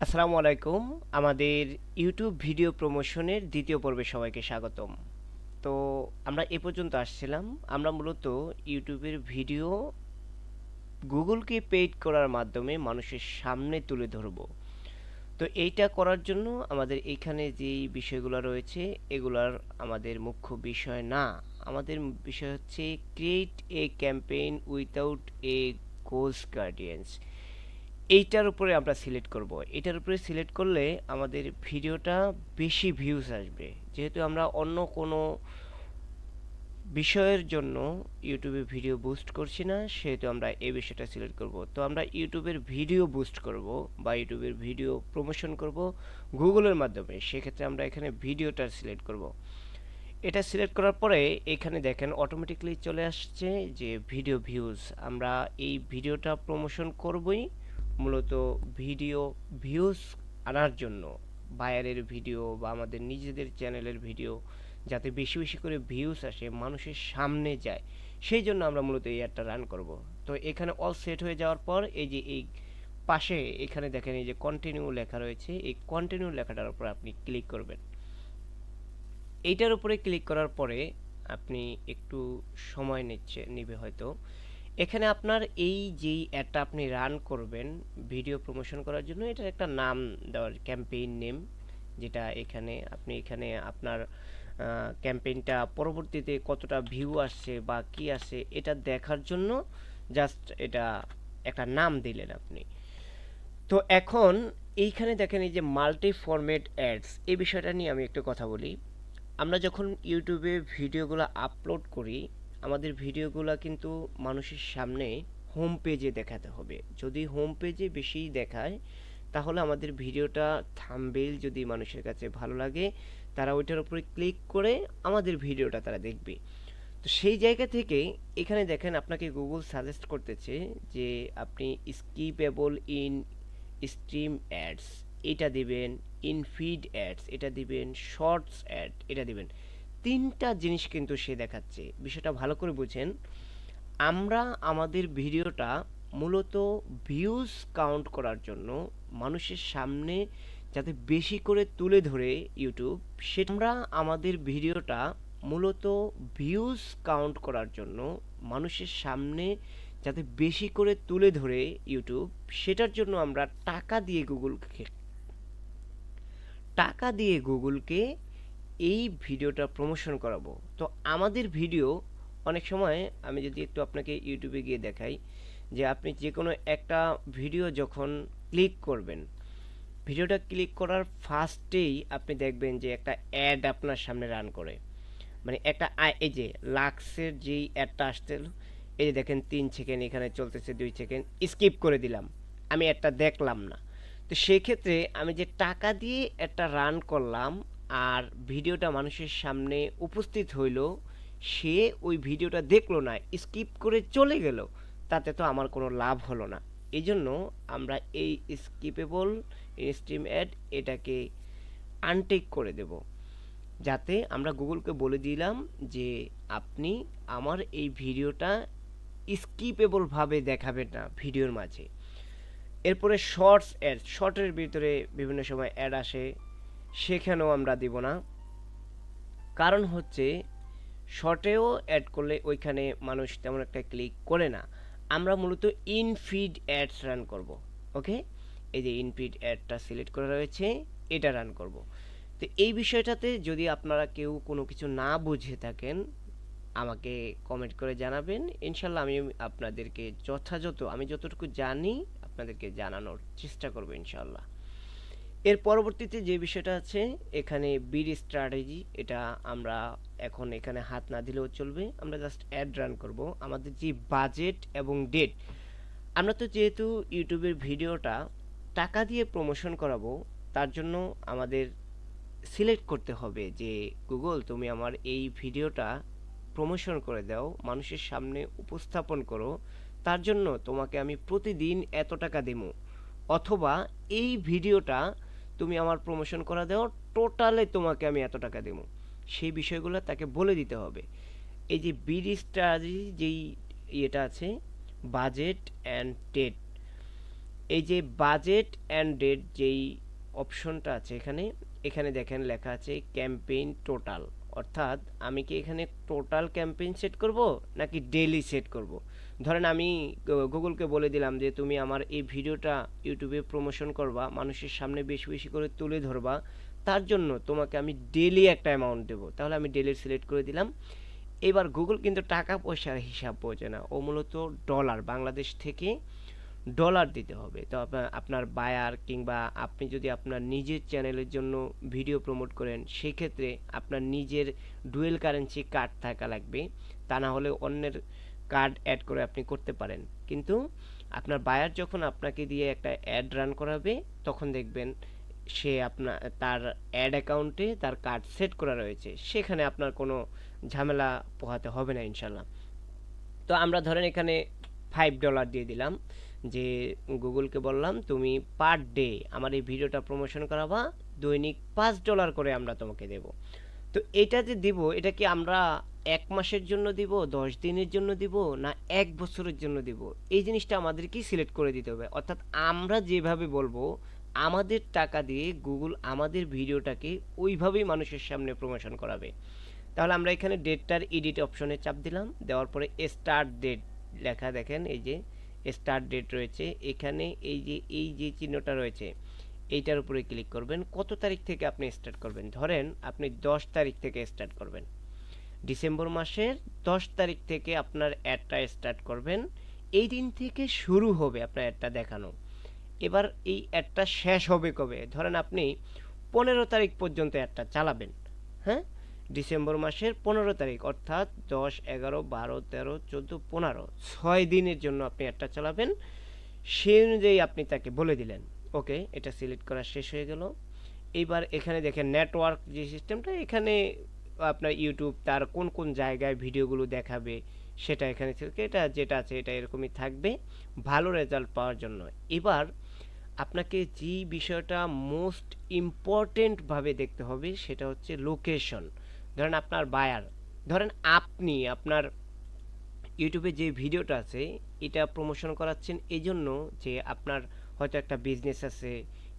আসসালামু আলাইকুম। আমাদের ইউটিউব ভিডিও প্রমোশনের দ্বিতীয় পর্বে সবাইকে স্বাগতম। তো আমরা এ পর্যন্ত আসছিলাম। আমরা মূলত ইউটিউবের ভিডিও গুগলকে পেইড করার মাধ্যমে মানুষের সামনে তুলে ধরব। তো এইটা করার জন্য আমাদের এইখানে যেই বিষয়গুলো রয়েছে এগুলার আমাদের মুখ্য বিষয় না। আমাদের বিষয় হচ্ছে create a campaign without A ghost guardians. এইটার উপরে আমরা সিলেক্ট করব। এটার উপরে সিলেক্ট করলে আমাদের ভিডিওটা বেশি ভিউজ আসবে। যেহেতু আমরা অন্য কোনো বিষয়ের জন্য ইউটিউবে ভিডিও বুস্ট করছি না, সেহেতু আমরা এই বিষয়টা সিলেক্ট করব। তো আমরা ইউটিউবের ভিডিও বুস্ট করব বা ইউটিউবের ভিডিও প্রমোশন করব গুগলের মাধ্যমে। সেক্ষেত্রে আমরা এখানে ভিডিওটা সিলেক্ট করব। এটা সিলেক্ট করার পরে এখানে দেখেন অটোমেটিক্যালি চলে আসছে যে ভিডিও ভিউজ। আমরা এই ভিডিওটা প্রমোশন করবই মূলত ভিডিও ভিউজ আনার জন্য। বায়ারের ভিডিও বা আমাদের নিজেদের চ্যানেলের ভিডিও যাতে বেশি বেশি করে ভিউজ আসে, মানুষের সামনে যায়, সেই জন্য আমরা মূলত এই অ্যাডটা রান করব। তো এখানে অল সেট হয়ে যাওয়ার পর এই যে এই পাশে এখানে দেখেন এই যে কন্টিনিউ লেখা রয়েছে, এই কন্টিনিউ লেখাটার উপর আপনি ক্লিক করবেন। এইটার উপরে ক্লিক করার পরে আপনি একটু সময় নিবে হয়তো। এখানে আপনার এই যেই অ্যাডটা আপনি রান করবেন ভিডিও প্রমোশন করার জন্য, এটার একটা নাম দেওয়ার, ক্যাম্পেইন নেম, যেটা এখানে আপনার ক্যাম্পেইনটা পরবর্তীতে কতটা ভিউ আসছে বা কি আসে এটা দেখার জন্য জাস্ট এটা একটা নাম দিলেন আপনি। তো এখন এইখানে দেখেন এই যে মাল্টি ফরম্যাট অ্যাডস, এই বিষয়টা নিয়ে আমি একটু কথা বলি। আমরা যখন ইউটিউবে ভিডিওগুলো আপলোড করি, আমাদের ভিডিওগুলো কিন্তু মানুষের সামনে হোম পেজে দেখাতে হবে। যদি হোম পেজে বেশি দেখায় তাহলে আমাদের ভিডিওটা থাম্বনেইল যদি মানুষের কাছে ভালো লাগে, তারা ওইটার উপরে ক্লিক করে আমাদের ভিডিওটা তারা দেখবে। তো সেই জায়গা থেকে এখানে দেখেন আপনাকে গুগল সাজেস্ট করতেছে যে আপনি স্কিপেবল ইন স্ট্রিম অ্যাডস এটা দিবেন, ইনফিড অ্যাডস এটা দিবেন, শর্টস অ্যাড এটা দিবেন। তিনটা জিনিস কিন্তু সে দেখাচ্ছে। বিষয়টা ভালো করে বুঝেন। আমরা আমাদের ভিডিওটা মূলত ভিউজ কাউন্ট করার জন্য, মানুষের সামনে যাতে বেশি করে তুলে ধরে ইউটিউব, সেটা আমরা আমাদের ভিডিওটা মূলত ভিউজ কাউন্ট করার জন্য, মানুষের সামনে যাতে বেশি করে তুলে ধরে ইউটিউব, সেটার জন্য আমরা টাকা দিয়ে গুগলকে এই ভিডিওটা প্রমোশন করাবো। তো আমাদের ভিডিও অনেক সময়, আমি যদি একটু আপনাকে ইউটিউবে গিয়ে দেখাই, যে আপনি যে কোনো একটা ভিডিও যখন ক্লিক করবেন, ভিডিওটা ক্লিক করার ফার্স্টেই আপনি দেখবেন যে একটা অ্যাড আপনার সামনে রান করে। মানে একটা এই যে লাক্সের যেই অ্যাডটা আসছিল, এই যে দেখেন 3 সেকেন্ড এখানে চলতেছে, 2 সেকেন্ড স্কিপ করে দিলাম, আমি অ্যাডটা দেখলাম না। তো সেক্ষেত্রে আমি যে টাকা দিয়ে একটা রান করলাম আর ভিডিওটা মানুষের সামনে উপস্থিত হইল, সে ওই ভিডিওটা দেখলো না, স্কিপ করে চলে গেল, তাতে তো আমার কোনো লাভ হলো না। এই জন্য আমরা এই স্কিপেবল স্ট্রিম অ্যাড এটাকে আনটেক করে দেব, যাতে আমরা গুগলকে বলে দিলাম যে আপনি আমার এই ভিডিওটা স্কিপেবল ভাবে দেখাবেন না ভিডিওর মাঝে। এরপরে শর্টস অ্যাড, শর্টের ভিতরে বিভিন্ন সময় অ্যাড আসে, সেখানেও আমরা দিব না। কারণ হচ্ছে শর্টেও অ্যাড করলে ওইখানে মানুষ তেমন একটা ক্লিক করে না। আমরা মূলত ইনফিড অ্যাডস রান করব। ওকে, এই যে ইনফিড অ্যাডটা সিলেক্ট করা রয়েছে, এটা রান করব। তো এই বিষয়টাতে যদি আপনারা কেউ কোনো কিছু না বুঝে থাকেন, আমাকে কমেন্ট করে জানাবেন। ইনশাল্লাহ আমি আপনাদেরকে যথাযথ, আমি যতটুকু জানি আপনাদেরকে জানানোর চেষ্টা করব ইনশাল্লাহ। এর পরবর্তীতে যে বিষয়টা আছে এখানে বিড স্ট্র্যাটেজি, এটা আমরা এখন এখানে হাত না দিলেও চলবে, আমরা জাস্ট অ্যাড রান করব। আমাদের যে বাজেট এবং ডেট, আমরা তো যেহেতু ইউটিউবের ভিডিওটা টাকা দিয়ে প্রমোশন করাবো, তার জন্য আমাদের সিলেক্ট করতে হবে যে গুগল তুমি আমার এই ভিডিওটা প্রমোশন করে দাও, মানুষের সামনে উপস্থাপন করো, তার জন্য তোমাকে আমি প্রতিদিন এত টাকা দেবো, অথবা এই ভিডিওটা তুমি আমার প্রমোশন করা দাও, টোটালে তোমাকে আমি এত টাকা দেবো। সেই বিষয়গুলো তাকে বলে দিতে হবে। এই যে বিড স্ট্র্যাটেজি যেই ইয়েটা আছে, বাজেট অ্যান্ড ডেট, এই যে বাজেট অ্যান্ড ডেট যেই অপশনটা আছে এখানে, এখানে দেখেন লেখা আছে ক্যাম্পেইন টোটাল, অর্থাৎ আমি কি এখানে টোটাল ক্যাম্পেইন সেট করব নাকি ডেইলি সেট করব। ধরেন আমি গুগলকে বলে দিলাম যে তুমি আমার এই ভিডিওটা ইউটিউবে প্রমোশন করবা, মানুষের সামনে বেশি বেশি করে তুলে ধরবা, তার জন্য তোমাকে আমি ডেইলি একটা অ্যামাউন্ট দেবো, তাহলে আমি ডেইলি সিলেক্ট করে দিলাম। এবার গুগল কিন্তু টাকা পয়সার হিসাব বোঝে না, ও মূলত ডলার, বাংলাদেশ থেকে ডলার দিতে হবে। তো আপনার বায়ার কিংবা আপনি যদি আপনার নিজের চ্যানেলের জন্য ভিডিও প্রমোট করেন, সেক্ষেত্রে আপনার নিজের ডুয়েল কারেন্সি কার্ড থাকা লাগবে, তা না হলে অন্যের কার্ড অ্যাড করে আপনি করতে পারেন। কিন্তু আপনার বায়ার যখন আপনাকে দিয়ে একটা অ্যাড রান করাবে, তখন দেখবেন সে আপনার তার অ্যাড অ্যাকাউন্টে তার কার্ড সেট করা রয়েছে, সেখানে আপনার কোনো ঝামেলা পোহাতে হবে না ইনশাল্লাহ। তো আমরা ধরেন এখানে $5 দিয়ে দিলাম, যে গুগলকে বললাম তুমি পার ডে আমার এই ভিডিওটা প্রমোশন করাবা, দৈনিক $5 করে আমরা তোমাকে দেব। তো এটা যে দিব, এটা কি আমরা 1 মাসের জন্য দিব, 10 দিনের জন্য দিব, না 1 বছরের জন্য দিব, এই জিনিসটা আমাদেরকেই সিলেক্ট করে দিতে হবে। অর্থাৎ আমরা যেভাবে বলবো, আমাদের টাকা দিয়ে গুগল আমাদের ভিডিওটাকে ওইভাবেই মানুষের সামনে প্রমোশন করাবে। তাহলে আমরা এখানে ডেটটার এডিট অপশনে চাপ দিলাম, দেওয়ার পরে স্টার্ট ডেট লেখা দেখেন, এই যে স্টার্ট ডেট রয়েছে এখানে, এই যে চিহ্নটা রয়েছে এইটার উপরে ক্লিক করবেন। কত তারিখ থেকে আপনি স্টার্ট করবেন, ধরেন আপনি 10 তারিখ থেকে স্টার্ট করবেন, ডিসেম্বর মাসের 10 তারিখ থেকে আপনার অ্যাডটা স্টার্ট করবেন। এই দিন থেকে শুরু হবে আপনার অ্যাডটা দেখানো। এবার এই অ্যাডটা শেষ হবে কবে, ধরেন আপনি 15 তারিখ পর্যন্ত অ্যাডটা চালাবেন। হ্যাঁ, ডিসেম্বর মাসের 15 তারিখ, অর্থাৎ 10, 11, 12, 13, 14, 15, 6 দিনের জন্য আপনি অ্যাডটা চালাবেন। সেই অনুযায়ী আপনি তাকে বলে দিলেন। ওকে, এটা সিলেক্ট করা শেষ হয়ে গেল। এইবার এখানে দেখেন নেটওয়ার্ক যে সিস্টেমটা, এখানে আপনার ইউটিউব তার কোন কোন জায়গায় ভিডিওগুলো দেখাবে সেটা এখানে এটা যেটা আছে এটা এরকমই থাকবে ভালো রেজাল্ট পাওয়ার জন্য। এবার আপনাকে যে বিষয়টা মোস্ট ইম্পর্টেন্টভাবে দেখতে হবে সেটা হচ্ছে লোকেশন। ধরেন আপনার বায়ার, ধরেন আপনি আপনার ইউটিউবে যে ভিডিওটা আছে এটা প্রমোশন করাচ্ছেন এই জন্য যে আপনার হয়তো একটা বিজনেস আছে,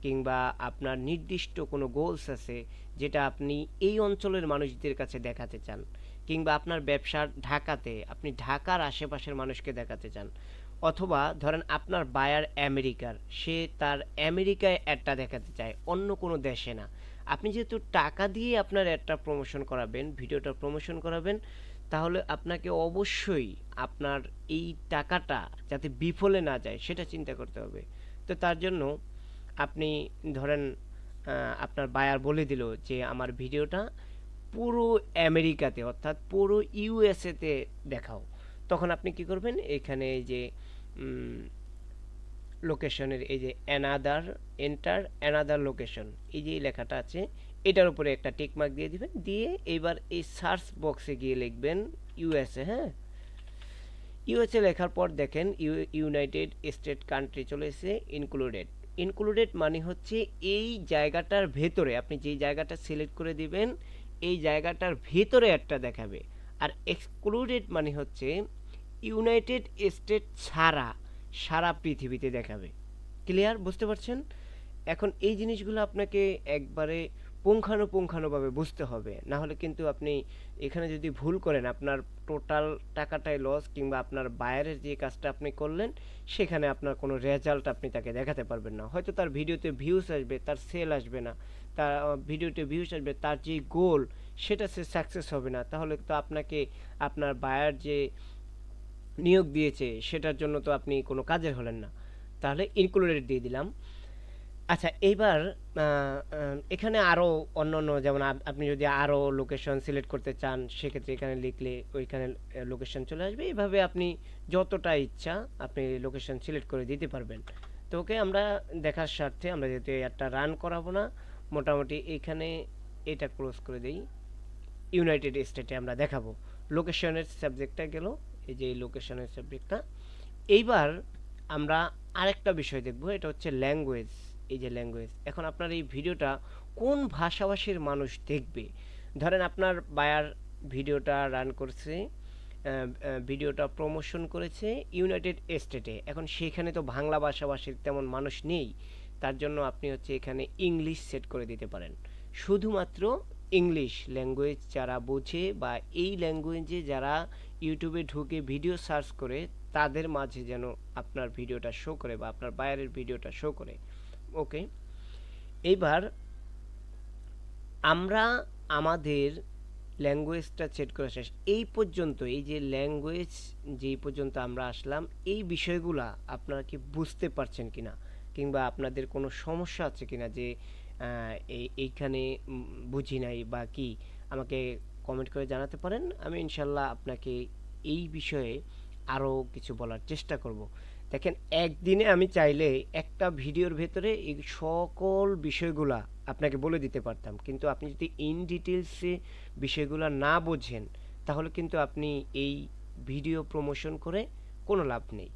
কিংবা আপনার নির্দিষ্ট কোনো গোলস আছে যেটা আপনি এই অঞ্চলের মানুষদের কাছে দেখাতে চান, কিংবা আপনার ব্যবসা ঢাকাতে, আপনি ঢাকার আশেপাশের মানুষকে দেখাতে চান, অথবা ধরেন আপনার বায়ার আমেরিকার, সে তার আমেরিকায় অ্যাডটা দেখাতে চায়, অন্য কোনো দেশে না। আপনি যেহেতু টাকা দিয়ে আপনার অ্যাডটা প্রমোশন করাবেন, ভিডিওটা প্রমোশন করাবেন, তাহলে আপনাকে অবশ্যই আপনার এই টাকাটা যাতে বিফলে না যায় সেটা চিন্তা করতে হবে। তো তার জন্য আপনি ধরেন আপনার বায়ার বলে দিল যে আমার ভিডিওটা পুরো আমেরিকাতে, অর্থাৎ পুরো ইউএসএতে দেখাও, তখন আপনি কি করবেন, এখানে এই যে লোকেশনের এই যে অ্যানাদার, এন্টার অ্যানাদার লোকেশন, এই যে লেখাটা আছে এটার উপরে একটা টিক মার্ক দিয়ে দিবেন, দিয়ে এবার এই সার্চ বক্সে গিয়ে লিখবেন ইউএসএ। হ্যাঁ, ইউএসএ লেখার পর দেখেন ইউনাইটেড স্টেট কান্ট্রি চলে এসে ইনক্লুডেড। ইনক্লুডেড মানে হচ্ছে এই জায়গাটার ভেতরে, আপনি যেই জায়গাটা সিলেক্ট করে দিবেন এই জায়গাটার ভেতরে একটা দেখাবে। আর এক্সক্লুডেড মানে হচ্ছে ইউনাইটেড স্টেট ছাড়া সারা পৃথিবীতে দেখাবে। ক্লিয়ার, বুঝতে পারছেন? এখন এই জিনিসগুলো আপনাকে একবারে পুঙ্খানুপুঙ্খানুভাবে বুঝতে হবে, না হলে কিন্তু আপনি এখানে যদি ভুল করেন আপনার টোটাল টাকাটাই লস, কিংবা আপনার বায়ারের যে কাজটা আপনি করলেন সেখানে আপনার কোনো রেজাল্ট আপনি তাকে দেখাতে পারবেন না। হয়তো তার ভিডিওতে ভিউজ আসবে, তার সেল আসবে না, তার ভিডিওতে ভিউজ আসবে, তার যে গোল সেটা সে সাকসেস হবে না, তাহলে তো আপনাকে আপনার বায়ার যে নিয়োগ দিয়েছে সেটার জন্য তো আপনি কোনো কাজের হলেন না। তাহলে ইনক্লুডেড দিয়ে দিলাম। আচ্ছা, এইবার এখানে আরও অন্যান্য, যেমন আপনি যদি আরও লোকেশন সিলেক্ট করতে চান সেক্ষেত্রে এখানে লিখলে ওইখানে লোকেশন চলে আসবে। এইভাবে আপনি যতটা ইচ্ছা আপনি লোকেশন সিলেক্ট করে দিতে পারবেন। তো ওকে, আমরা দেখার স্বার্থে আমরা যেহেতু একটা রান করাবো না, মোটামুটি এখানে এটা ক্লোজ করে দিই, ইউনাইটেড স্টেটে আমরা দেখাবো। লোকেশনের সাবজেক্টটা গেল, এই যে এই লোকেশনের সাবজেক্টটা। এইবার আমরা আরেকটা বিষয় দেখব, এটা হচ্ছে ল্যাঙ্গুয়েজ। এই যে ল্যাঙ্গুয়েজ, এখন আপনার এই ভিডিওটা কোন ভাষাভাষীর মানুষ দেখবে। ধরেন আপনার বায়ার ভিডিওটা রান করছে ভিডিওটা প্রমোশন করেছে ইউনাইটেড স্টেটে। এখন সেখানে তো বাংলা ভাষাভাষীর তেমন মানুষ নেই, তার জন্য আপনি হচ্ছে এখানে ইংলিশ সেট করে দিতে পারেন। শুধুমাত্র ইংলিশ ল্যাঙ্গুয়েজ যারা বোঝে বা এই ল্যাঙ্গুয়েজে যারা ইউটিউবে ঢুকে ভিডিও সার্চ করে তাদের মাঝে যেন আপনার ভিডিওটা শো করে বা আপনার বাইরের ভিডিওটা শো করে। ওকে, এইবার আমরা আমাদের ল্যাঙ্গুয়েজটা সেট করা শেষ। এই পর্যন্ত এই যে ল্যাঙ্গুয়েজ যেই পর্যন্ত আমরা আসলাম, এই বিষয়গুলা আপনারা কি বুঝতে পারছেন কিনা, কিংবা আপনাদের কোনো সমস্যা আছে কিনা যে এইখানে বুঝি নাই বা কি, আমাকে কমেন্ট করে জানাতে পারেন। আমি ইনশাল্লাহ আপনাকে এই বিষয়ে আরও কিছু বলার চেষ্টা করব। দেখেন, একদিনে আমি চাইলে একটা ভিডিওর ভেতরে এই সকল বিষয়গুলা আপনাকে বলে দিতে পারতাম, কিন্তু আপনি যদি ইন ডিটেলসে বিষয়গুলো না বোঝেন তাহলে কিন্তু আপনি এই ভিডিও প্রমোশন করে কোনো লাভ নেই।